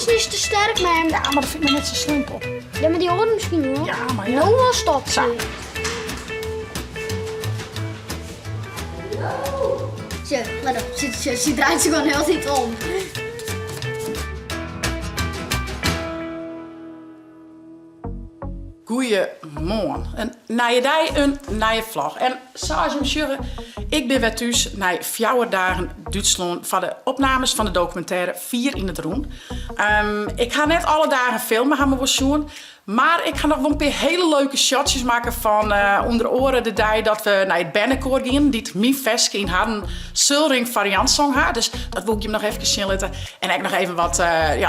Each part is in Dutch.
niet te sterk, maar... Ja, maar dat vind ik nog net zo simpel. Ja, maar die horen misschien wel. Ja, maar ja. Nou was dat. Zo. Zo, let op. Ze draait zich gewoon heel de tijd om. Goeiemorgen. Een nieuwe dag, een nieuwe vlog. En zoals je me zeggen, ik ben weer thuis na 4 dagen Duitsland van de opnames van de documentaire 4 in het Roen. Ik ga net alle dagen filmen, gaan we wel zien. Maar ik ga nog wel een paar hele leuke shotjes maken van onder oren de dag dat we naar het Bennekoor gingen. Die het mijn Veske in hadden Sulring variant song had. Dus dat wil ik je nog even zien laten. En ik nog even wat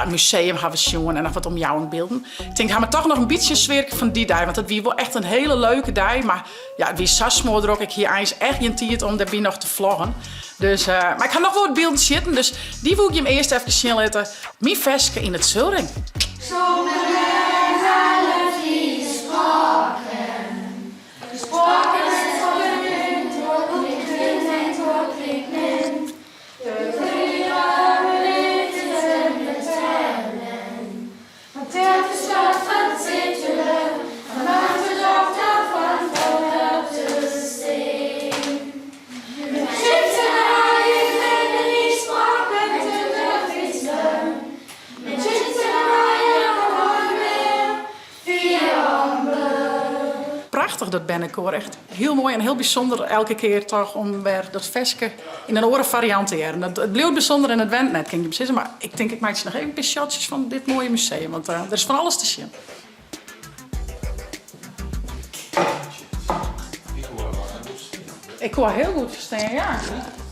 museum gaan we zien en nog wat om jou in beelden. Ik denk, gaan we toch nog een beetje sfeer van die dag. Want het was wel echt een hele leuke dag. Maar ja, het was zo smoor ook. Ik hier eens echt geen tijd om daarbij nog te vloggen. Dus, maar ik ga nog wel wat beelden zitten. Dus die wil ik je hem eerst even zien laten. Mijn Veske in het Sulring. Prachtig dat Bennekoor, echt heel mooi en heel bijzonder elke keer toch om weer dat Veske in een andere variant te hebben. Het bleef bijzonder en het went net, kan je precies. Maar ik denk ik maak je nog even een paar shotjes van dit mooie museum, want er is van alles te zien. Ik kon haar heel goed verstaan, ja.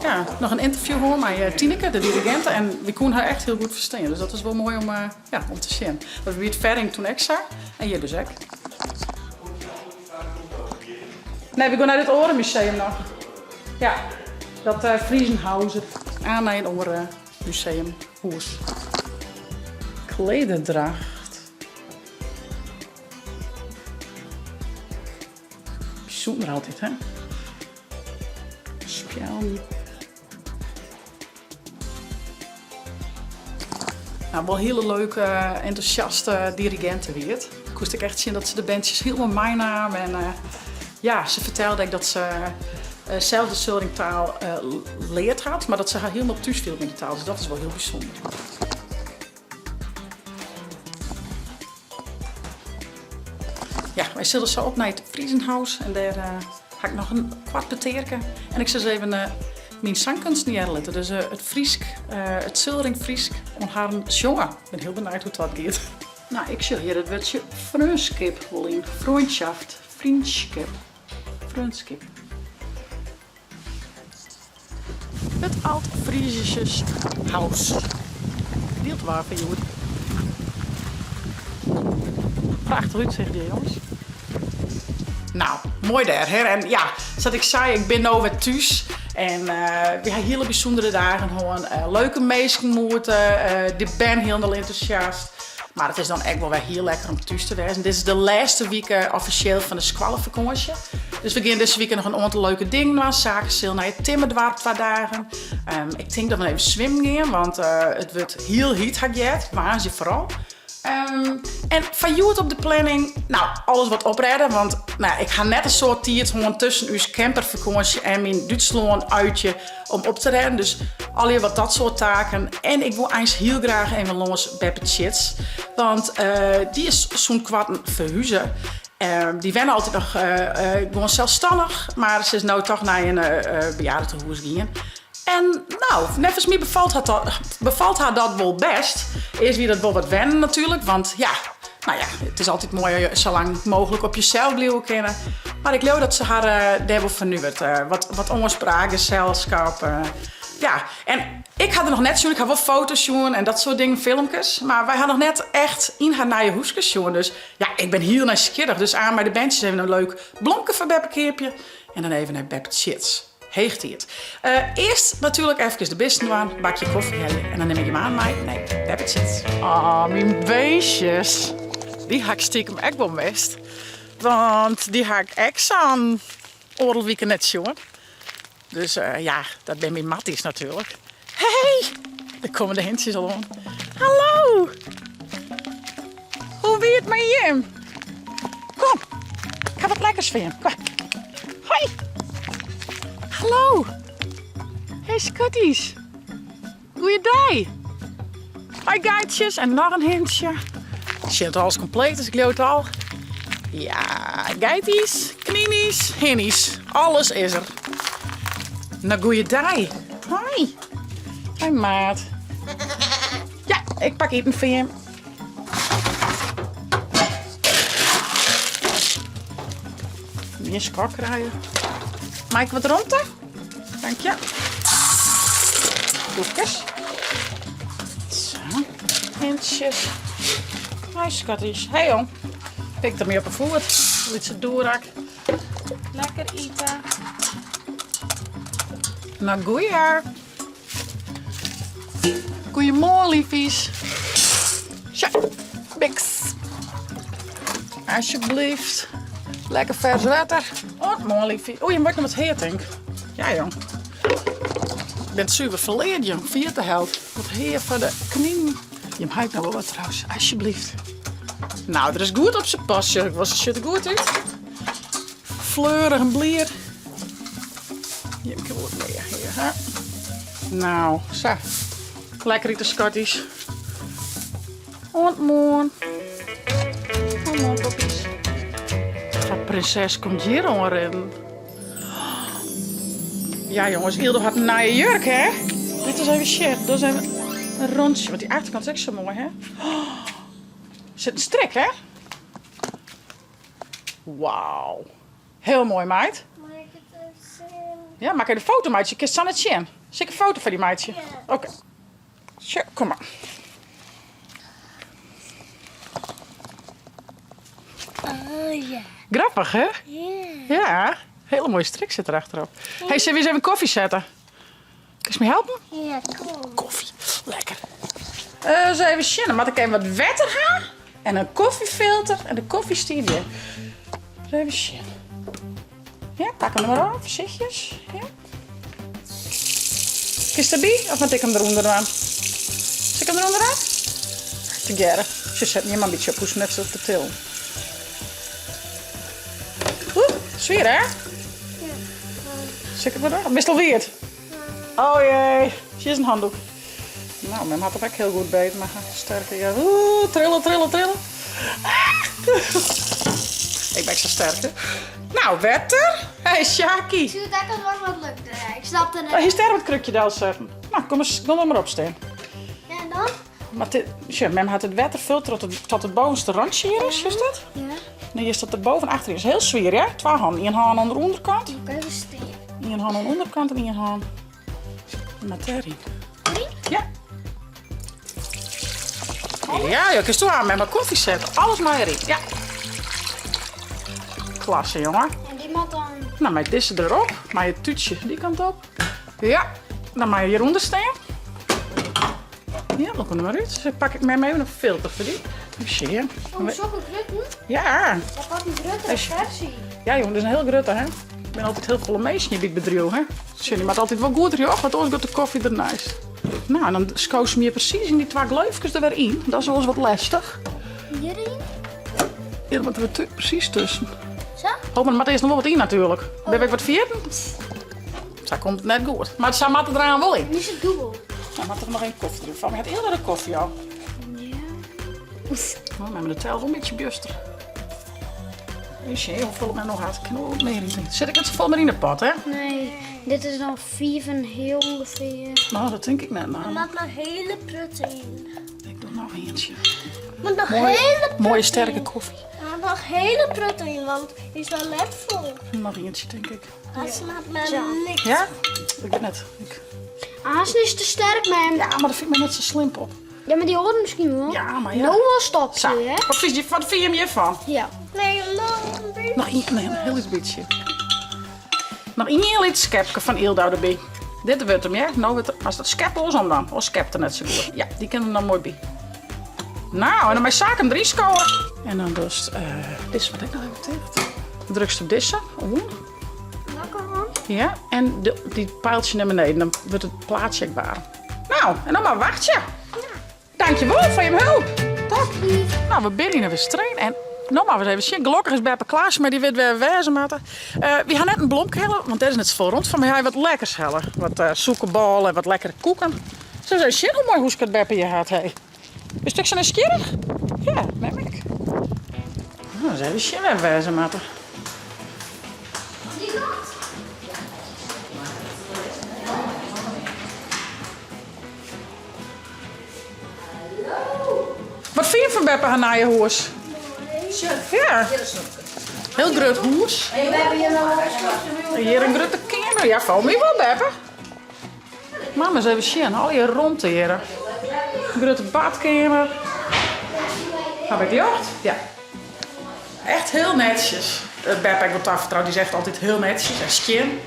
Ja, nog een interview hoor met Tineke, de dirigente, en we konden haar echt heel goed verstaan. Dus dat is wel mooi om te zien. Dat we het Verring toen ik zag en je dus ook. Nee, we gaan naar het Orenmuseum nog. Ja, dat Friesenhausen. Aan naar een Orenmuseum. Hoes. Klederdracht. Bijzonder altijd, hè? Spjaalnie. Nou, wel hele leuke, enthousiaste dirigenten weer. Ik moest ik echt zien dat ze de bandjes helemaal meenamen. En ja, ze vertelde dat ze zelf de Sulringtaal leert had, maar dat ze haar helemaal thuis viel met die taal. Dus dat is wel heel bijzonder. Ja, wij zullen zo op naar het Friesenhuis en daar ga ik nog een kwart beterken. En ik zal eens even mijn zangkunst neerleggen. Dus het Friesk, het Sulring Friesk, om haar jongen. Ik ben heel benieuwd hoe dat gaat. Nou, ik zie hier het woordje vriendschap wel in. Vriendschaft, vriendschap, vriendschap. Het Oud-Friesische huis. Deelt waar van jullie. Prachtig uitzicht hier, jongens. Nou, mooi daar. Hè? En ja, zoals ik zei, ik ben nu weer thuis. En we hebben hele bijzondere dagen gewoon. Leuke mensen moeten. De band heel enthousiast. Maar het is dan echt wel weer heel lekker om thuis te wezen. Dit is de laatste week officieel van de squallenvakantie. Dus we gaan deze week nog een aantal leuke dingen doen. Zaken naar het Timmerdwarp 2 dagen. Ik denk dat we even zwemmen gaan, want het wordt heel heet gehad. Maar je vooral. En van jou op de planning, nou, alles wat opredden, want nou, ik ga net een soort tijd gewoon tussen uw campervakantie en mijn Duitsland uitje om op te redden. Dus alweer wat dat soort taken. En ik wil eens heel graag even los bij Chits, want die is zo'n kwarten verhuizen. Die wennen altijd nog gewoon zelfstandig, maar ze is nou toch naar een bejaardentehuis gegaan. En nou, nevens mij bevalt haar dat wel best. Eerst weer dat wel wat wennen natuurlijk, want ja, nou ja, het is altijd mooi zo lang mogelijk op jezelf blijven kennen. Maar ik geloof dat ze haar daar wel vernieuwd. Wat onspraak, gezelschap. Ja, en ik had er nog net zien, ik had wel foto's zien en dat soort dingen, filmpjes. Maar wij hadden nog net echt in haar nieuwe hoesjes zien. Dus ja, ik ben heel nieuwsgierig. Dus aan bij de bandjes even een leuk blomke van Beppekeerpje. En dan even naar Beppe Chits. Heegt hij het. Eerst natuurlijk even de beste doen, een bakje koffie hebben en dan neem ik hem aan mij. Nee, Beppe Chits. Ah, mijn beestjes. Die ga ik stiekem echt wel mist. Want die ga ik echt aan oorlogweekend net zien. Dus ja, dat ben mijn matties natuurlijk. Hey! Er komen de hintjes al aan. Hallo. Hoe weer het met je? Kom. Ik ga wat lekkers voor je. Kom. Hoi. Hallo. Hey schatties. Goeiedag. Hoi geitjes en nog een hintje. Shit, alles compleet, dus ik leeuw het al. Ja, geities, knienies, hinnies. Alles is er. Nou, goeiedag. Hoi. Hoi maat. Ja, ik pak eten voor je. Meer skokruien. Maak ik wat rond? Dank je. Doekjes. Zo. Hintjes. Hoi schatjes. Hey jong. Pik er mee op een voet. Liet ze doorrak. Lekker eten. Nou, goeie. Goeiemorgen liefies. Tja, biks. Alsjeblieft. Lekker vers water. Oh, mooi liefie. Oh, je wordt nog wat heet, denk ik. Ja, jong. Ik ben super verleerd, jong. Vier te helft. Wat heer voor de knie. Je maakt nou wel wat trouwens. Alsjeblieft. Nou, er is goed op zijn pasje. Was het shit goed uit? Fleurig en blier. Je hebt wat meer hier, hè? Nou, zo. Lekker eten, schatties. Ontmoen. Ontmoen, poppies. Prinses komt hier onrennen. Ja jongens, Ildo had een naaie jurk, hè? Dit is even shit. Dat is even een rondje. Want die achterkant is echt zo mooi, hè? Er zit een strik, hè? Wauw. Heel mooi, meid. Mag ik het even zien? Ja, maak even een foto, meidje. Ik kan het zien. Zie ik een foto van die meidje? Ja. Oké. Tja, kom maar. Oh ja. Grappig, hè? Ja. Ja. Hele mooie strik zit er achterop. Hé, hey, zullen we eens even koffie zetten? Kun je me helpen? Ja, kom. Koffie. Lekker. Eens even zien. Maar ik even wat water gaan. En een koffiefilter. En de koffiestudie. Even zien. Ja, pak hem er maar af. Voorzichtig. Ja. Is dat bij? Of moet ik hem eronder aan? Zet ik hem eronder aan? Te gerren. Ze zet niet maar een beetje op. Hoe net zo te tillen. Oeh, zwier hè? Zet ik het maar door. Best al weerd. Oh jee. Hier is een handdoek. Nou, men had het ook heel goed beet, maar sterker. Ja. Oeh, trillen, trillen, trillen. Ah. Ik ben extra sterk, hè? Nou, wetter. Hé, hey, Sjaki. Zie je dat kan wel wat lukt. Ik snap het Oh, net. hier staat het krukje daar zetten. Nou, kom er maar op staan. Ja, en dan? Maar men had het water veel tot het bovenste randje hier is, is dat? Ja. Nu is dat er boven en achterin. Is heel zwier, ja? 2 handen. 1 hand aan de onderkant. Moet ik even steen. 1 hand aan de onderkant en 1 hand. Materie. Ja. Ja, je kunt zo aan met mijn koffie zetten. Alles maar erin. Ja. Klasse, jongen. En die moet dan... Nou, met deze erop. Maar je toetje die kant op. Ja. Dan mag je hieronder staan. Ja, loop er maar uit. Dus pak ik met me even een filter voor die. Zie je. Oh, zulke grutten? Ja. Dat wordt een grutte versie. Ja, jongen, dat is een heel grote, hè. Ik ben altijd heel volle meisje in dit bedrijf, hè. Zie je, maar altijd wel goed, joh. Want anders gaat de koffie er nice. Nou, en dan skoos je meer precies in die 2 gleufjes er weer in. Dat is wel eens wat lastig. Hierin? Hier moeten we precies tussen. Zo? Oh, maar er moet eerst nog wel wat in natuurlijk. Ben ik wat vergeten? Zo komt het net goed. Maar het zou er eraan wel in. Nu is het dubbel. Nou, maar toch nog een koffie erin. Van mij had eerder de koffie al. Ja. Oh, maar de tel wel een beetje buster. Weet je, hoeveel het mij nog had? Ik kan er wat meer in doen. Zet ik het vol maar in de pot, hè? Nee, dit is dan 4 van heel ongeveer. Nou, dat denk ik net. Nou, laat nog hele prutten in. ik doe nog eentje. Maar nog Mooie, hele prutten mooie sterke koffie. in. Maar nog hele prutten in, want die is wel net vol. Nog eentje, denk ik. Dat slaat maar niks. Ja? Ik ben net. Azen is te sterk, man. Ja, maar dat vind ik me net zo slim op. Ja, maar die horen misschien wel. Ja, maar ja. Nou wel stop Zo, je, hè? wat vind je hem hiervan? Ja. Nee, nog een beetje. Nog een heel beetje. Nog een heel iets skepje van Ildo erbij. Dit wordt hem, ja? Nou, als dat skep is om dan. Of skep er net zo goed. Ja, die kunnen er dan mooi bij. Nou, en dan mijn zaken erin scoren. En dan dus, dit is wat ik nog even tegen. Drukst op deze. Lekker, man. Ja, en die pijltje naar beneden. Dan wordt het plaatsje waar. Nou, en dan maar wacht je. dankjewel voor je hulp. Top. Nou, we binnen in weer streng en nog maar eens even zien. Gelukkig is Beppe klaar, maar die weet weer wezen maten. We gaan net een blomkellen, want dat is net zo rond van mij. Hij wat lekkers hellen. Wat zoekenbal en wat lekkere koeken. Zo zijn zien hoe mooi hoesket Beppe je had. Hey. Is het zo nieuwsgierig? Ja, neem ik. Nou, dan zijn we zien weer wezen maten. Wat vind je van Beppe haar naar je hoes? Ja. Heel groot hoes. We hebben hier nog een Hier een grote kamer. Ja, val me wel, Beppe. Mama, eens even zien. Al je rond hier. Een grote badkamer. Heb ik licht? Ja. Echt heel netjes. Beppe, ik wil vertrouwen, die zegt altijd heel netjes en skin.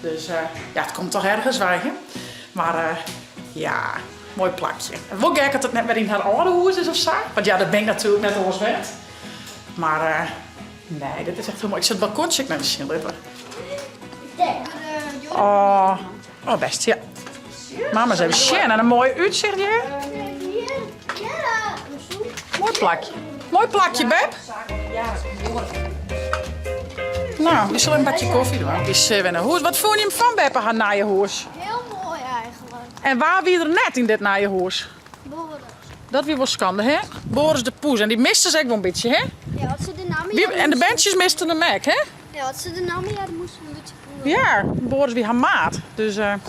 Dus ja, het komt toch ergens wijgen. Maar ja, mooi plakje. En wel gek dat het net met in haar oude hoes is of zo. Want ja, dat ben ik natuurlijk net alles werd. Maar nee, dit is echt heel mooi. Ik zet het balkonnetje naar de zien. Oh, best, ja. Mama is even zien en een mooi uitzicht hier. Mooi plakje. Mooi plakje, Beb. Nou, we zullen een bakje koffie doen. Die is een hoes. Wat vond je hem van, Beppe, haar naaie hoes? heel mooi eigenlijk. En waar wie er net in dit naaie hoes? Boris. Dat wie wel schande, hè? Boris de Poes. En die miste ze ook wel een beetje, hè? Ja, wat ze de naam En de bandjes misten hem ook, hè? Ja, wat ze de naam dan moesten we een beetje proeven. Ja, Boris wie haar maat. Dus, nou,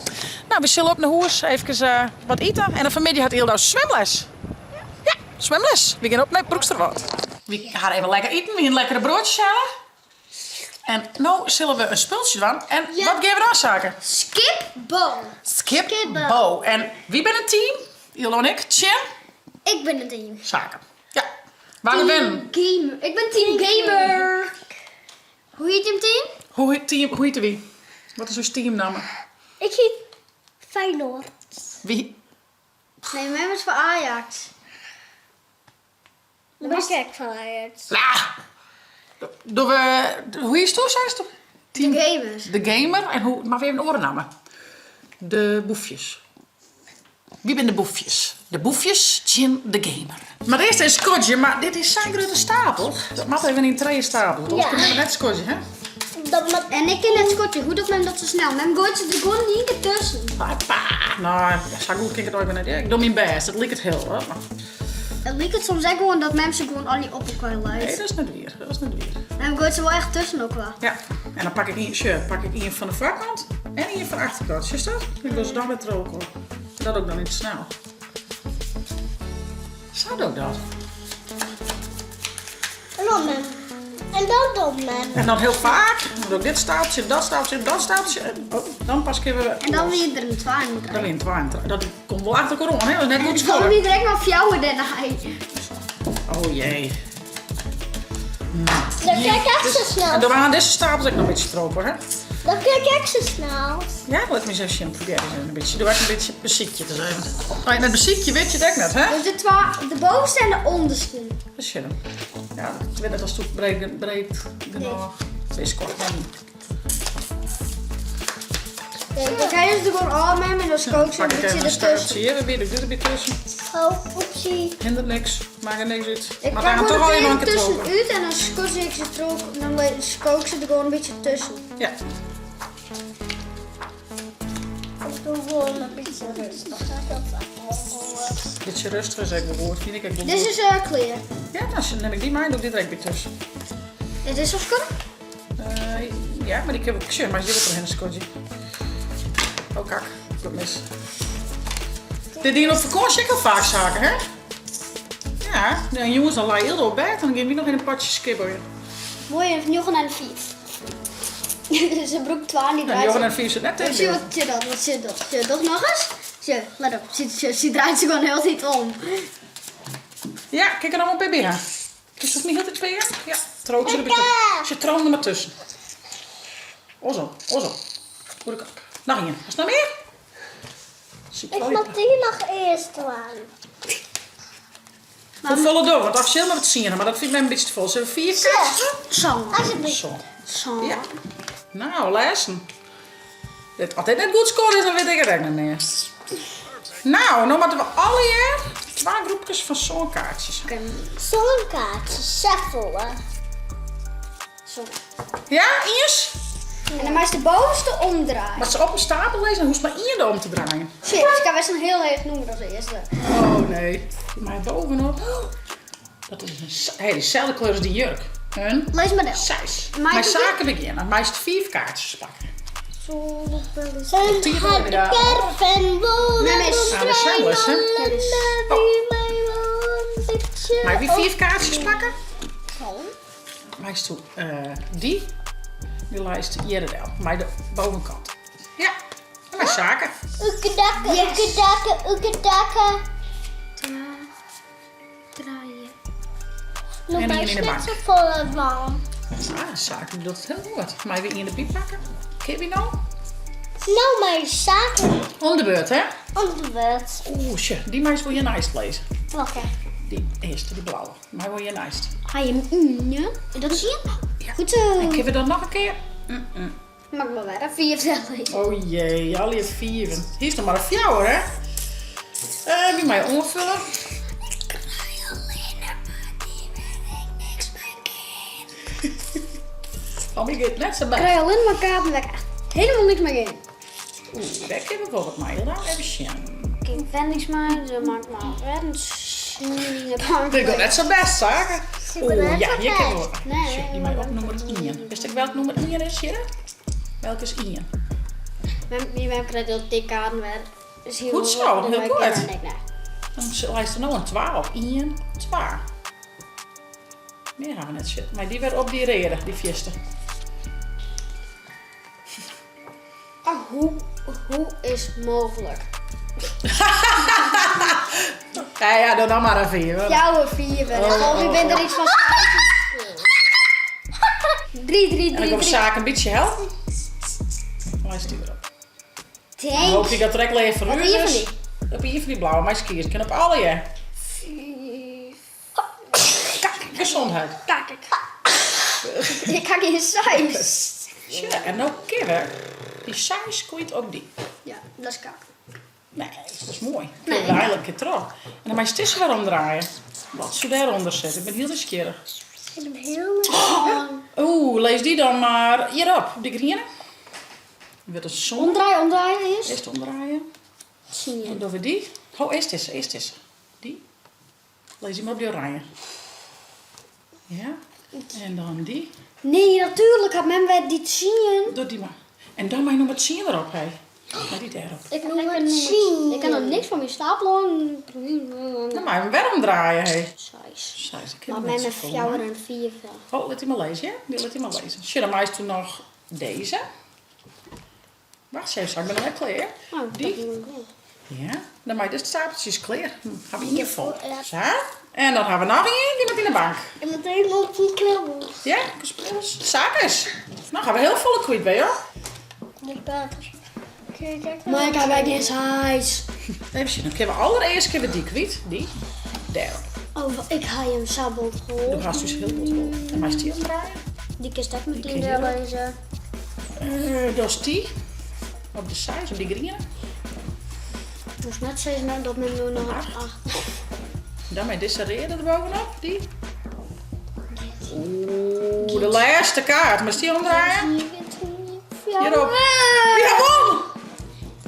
we zullen op naar hoes even wat eten. En de familie had heel zwemles. Ja, zwemles. We gaan op naar Broeksterwoud. We gaan even lekker eten. We gaan een lekkere broodjes halen. En nu zullen we een spultje doen. En Ja. wat gaan we dan zaken? Skipbal. Skipbo. En wie ben een team? Ilo en ik. Tjen. Ik ben een team. Zaken. Ja. Waar we ben? Gamer. Ik ben team gamer. Hoe heet je team? Hoe heet wie? Wat is uw teamnaam? Ik heet Feyenoord. Wie? Nee, mijn was voor Ajax. Dan ben ik van Ajax. Hoe is het? Zei het? De gamers. De gamer. En hoe, maar we hebben een orennamen. De boefjes. Wie zijn de boefjes? De boefjes, Jim de gamer. Maar eerst een skotje, maar dit is zo'n grote stapel. Dat mag even in twee stapel. Want anders kunnen we net skotje, hè? En ik in het skotje. Hoe doet men dat zo snel? Men gooit ze er gewoon niet ertussen. Papa. Nou, zo goed kijk ik het ooit naar. Ik doe mijn best. Het lijkt het heel, hoor. Maar Het lijkt het soms echt gewoon dat mensen gewoon al die op elkaar nee, lijken. dat is niet weer. Dat is niet weer. Men gooit ze wel echt tussen ook wel. Ja, en dan pak ik één van de voorkant en één van de achterkant. Zie je dat? Ik wil ze dan met roken. Dat ook dan niet te snel. Zou ook dat? En dan doen men. En dan heel vaak. Dan ook dit stapeltje, dat stapeltje, dat stapeltje. En dan pas kunnen we. En dan weer er een twaalf in Dan weer een twaalf. Dat komt wel achter corona, hè? Dat is net goed Dan scholen. weer direct nog fjouwen daarna. Oh jee. Dan kijk ik zo En snel. dan waren deze stapels ook nog een beetje stroper, hè? Dan kijk ik zo snel. Ja, let me eens even proberen. Een beetje. Doe even een beetje beziekje te zijn. Oh, en het beziekje weet je het ook net, hè? Dus de bovenste en de onderste. Dat is hem. Ja, ik weet net als het breed genoeg. Deze kort dan. Dan ga je dus gewoon al met dan skook ze een Pak ik beetje even een ertussen. stuipje hier, dan weer ik dit er weer tussen. Oh, oepsie. Hindert niks, maakt er niks uit. Ik Maar pak we gaan gewoon toch al even er een keer tussen trokken. uit en dan skook ik ze terug. Dan skook ze er gewoon een beetje tussen. Ja. Ik doe gewoon een beetje rustig. Beetje rustiger zeg ik woord, vind ik. Ik Dit is clear. Ja, nou, dan neem ik die maar en doe ik dit er weer tussen. Dit is of kunnen? Ja, maar ik heb ook zin, maar je wilt er een scotje. Oh kak, dat mis. Dit ding op vakantie ik al vaak zaken, hè? Ja, de jongens dan laai heel door bed, dan gaan we nog in een potje skibberen. Mooi, even nu gaan naar de fiets. Zijn broek 12 niet En uit. Johan en Vier zit net in Zie beeld. wat zit dat? Wat zit dat? Zie je toch nog eens? Zie, let op. Ze draait zich gewoon heel tijd om. Ja, kijk er allemaal bij binnen. Is dat niet heel iets bij je? Ja, trook ze er weer tussen. Ze troon er maar tussen. Ozo. Goede kak. Nog één. Is er nog meer? Ik moet die nog eerst aan. Hoe vol het door? Want officieel mag het zien, maar dat vind ik mij een beetje te vol. Zullen we 4 kaartjes? Zo. Zo. Ja. Nou, lezen. Als dit net goed scoren is, dan weet ik het echt niet meer. Nou, moeten we alle hier 2 groepjes van zo'n kaartjes. Zo'n kaartje, shuffelen. Zo. Ja, eerst? En dan maak je de bovenste omdraaien. Maar ze op een stapel lezen en hoeft maar één om te draaien. Shit, ik kan best een heel heet noemen als eerste. Oh nee. Maar bovenop. Dat is een dezelfde kleur als die jurk. Een Lees maar dat. 6. Maar Mijn ik- zaken beginnen. Maar is het 4 kaartjes pakken. Zo'n Tien had de ja. caravan wonen. Nee, nee, aan de zwemles, hè? Maar wie 4 kaartjes pakken? Maar is toen die lijst hier wel. Maar de bovenkant. Ja. En mijn zaken. Oekedakken, Yes. oekedakken, oekedakken. Draaien. Nog En maar hier in de net bank. zo volle van. Ah, zaken doet het heel goed. Maar weer in de piep pakken. Ken je nou? Nou, maar zaken Om de beurt, hè? onderwerp. Oeh, shit. Die meis wil je nice lezen. Welke? Die eerste, die blauwe. Maar wil je nice. Ga je hem ja? Dat is hier? Ja. Goed zo. En geef je dat nog een keer? Mag maar weer een 4 vertellen. Oh jee, al je 4. Hier is nog maar een fjouwer, hè? Wie mij onvullen? Oh, ik het net zo Ik bij. krijg alleen maar kaarten weg. Helemaal niks meer in. Oeh, daar heb ik bijvoorbeeld mij gedaan. Even zien. Ik vind niks maar. Ze maakt maar weer een sneeuw. Ik doe net zo best, zaken. Oeh, ja, hier kan we. Nee. Shit, die mij op nummer 1. Wist ik welk nummer 1 is hier? Welke is 1? We krijgen heel dik kaarten weer. Dus hier Goed zo, horen we heel er weer goed. keer naar. Dan lijst er nog een 12. 1, 2. Meer gaan we net shit. Maar die werd op die reden, die vierste. Oh, hoe is het mogelijk? Ja, doe dan maar een 4. Jouw 4 wel. Oh, je bent er iets van schrijven. 3, 3, En 3, ik op 3. zaken een beetje helpen. Lijst die weer op. Dan hoop Thanks. ik dat er echt leven Op ruur hier van is. die? Op hier van die blauwe, maar skiers. Ik kan op alle, ja. Gezondheid. Kijk, ik ga geen size. Ja, en nou keer die size komt op die. Ja, dat is kak. Nee, dat is mooi. Ik Nee. wil er eigenlijk een keer terug. En dan mag je het weer omdraaien. Wat zou daaronder zitten? Ik ben heel nieuwsgierig. Ik ben heel Oeh, lees die dan maar hierop, op die groene. Weer een zon. Omdraaien eerst. Eerst omdraaien. Zie Dan je. doen we die. Oh, eerst is. Die. Lees die maar op die oranje. Ja. En dan die. Nee, natuurlijk had men weer die zien. Doe die maar. En dan mag je nog wat zien erop, hé. Maar die daarop. Ik Noem het zien. Ik kan er niks van mijn stapelen. Dan mag je hem weer omdraaien, hé. Size. Size, ik Maar ken met hem een net fjouwer en 4 vel. Oh, laat hij maar lezen, ja? Die laat hij maar lezen. Shit, dan maak je toen nog deze. Wacht eens even, ik ben nog net klaar. Oh, Die. Ja, dan maak je dus de stapeltjes klaar. Dan gaan we hier vol. Ja. Zo. En dan gaan we nog één, die moet in de bank. Ik moet helemaal op die klabbel. Ja, spelers. Zakers. Nou gaan we heel volle kwijt bij, hoor. De pater. Kijk, Maar ik heb geen size. Even zien, dan kunnen we allereerst die kwijt. Die. Daar. Oh, ik ga je een sabel Dan hoor. gaat dus heel goed vol. En maak je die omdraaien. Die kist ook meteen Die kist weer ook. lezen. Dat is die. Op de size, op die groene. Dus net steeds met dat men nu nog 8. Dan met deze reden erbovenop, die. Oeh, de laatste kaart. Maar is die omdraaien? Hierop. Wie won?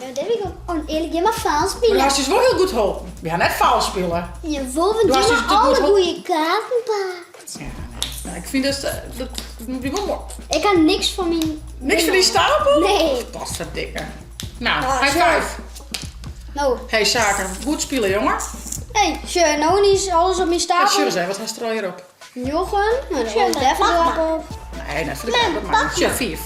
Ja, dat heb ik ook oneerlijk. Je mag vals Maar spelen. dat is dus wel heel goed geholpen. We gaan net fout spelen. Je volgende Du hast je dus mag te alle goed goede kaarten pakt. Ja, nou, ik vind dat moet je wel mooi. Ik had niks van mijn... Niks van die stapel? Nee. Dat is verdikken. Nou, Ah, high zo. five. Nou, Hey, Zaker, goed spelen, jongen. hey, sure, nou niet alles op mijn Ja, stapel. sure, zeg, wat heeft er al hierop? Joggen, maar dan Sure, wordt even pak maar. op. Nee, net voor de kaart. Maar sure, 5.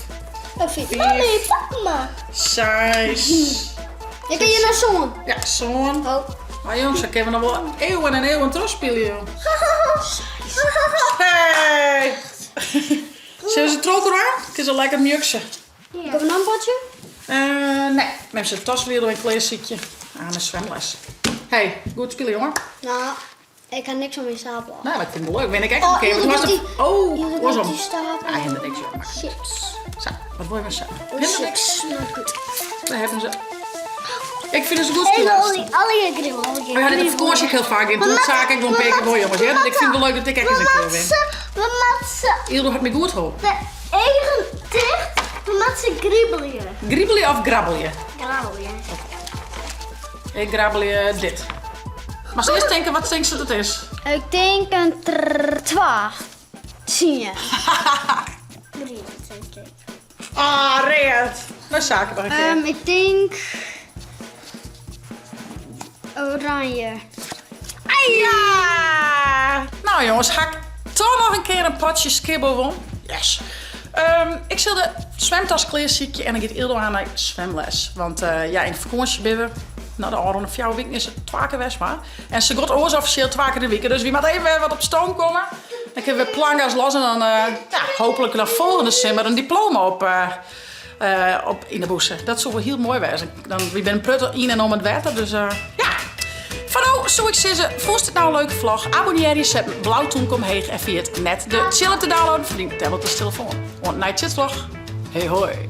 Of ik. Mami, pak me. Size. Ik kan je naar zon. Ja, zo'n. Oh. Maar jongens, dan kunnen we nog wel eeuwen en eeuwen terugspelen, joh. Hey! Zullen ze trokken aan? Ik is al lekker mjuksen. Ik heb een handpatje. Nee, met zijn tas weer door een kleerziekje aan de zwemles. Hey, goed spelen, jongen. Nou, ik had niks op mijn stapel. Nou, dat vind ik leuk. Ben ik echt Oh, een keer. hier Want ligt was die- het... Oh, hier was ligt hem. die stapel. Ah, Hendrix, joh. Maar- Chips. Zo, wat wil je maar zeggen? Chips. Hendrix, Nou, goed. daar hebben ze. Ik vind het zo goed En spelen. alle gribbel. We hadden de vakantie heel vaak in Poetzaak en gewoon peken voor jongens. Ja? Ik vind het wel leuk dat ik echt eens een keer ben. We moeten Ildo had me goed geholpen. de eigen dicht. We moeten gribbelen. Gribbelje of grabbelje? Grabbelen. Ik grabbel je dit. Maar ze eerst denken, wat denk je dat het is? Ik denk een 12. Zie je. 3, denk ik. Ah, Reert. Nou, zaken maar een keer. Ik denk oranje. Ja! Nou jongens, ga ik toch nog een keer een potje skibbel won? Yes. Ik zal de zwemtas klaarziekje en ik ga Ildo aan naar zwemles. Want ja, in de vakantie ben we, nou de andere 4 weken is het 2 keer weg maar. En ze gaat oors officieel 2 keer de week. Dus wie moet even wat op stoom komen. Dan kunnen we plangas los en dan ja, hopelijk naar volgende zomer een diploma op in de bossen. Dat zou wel heel mooi zijn. Dan wie ben prutter in en om het water. Dus ja. Van nou, zo ik zeggen, vond het nou een leuke vlog? Abonneer je, zet blauwtoen kom heen en via het net de chillen te downloaden. Verdien tablet de telefoon. Want night vlog. Hey hoi.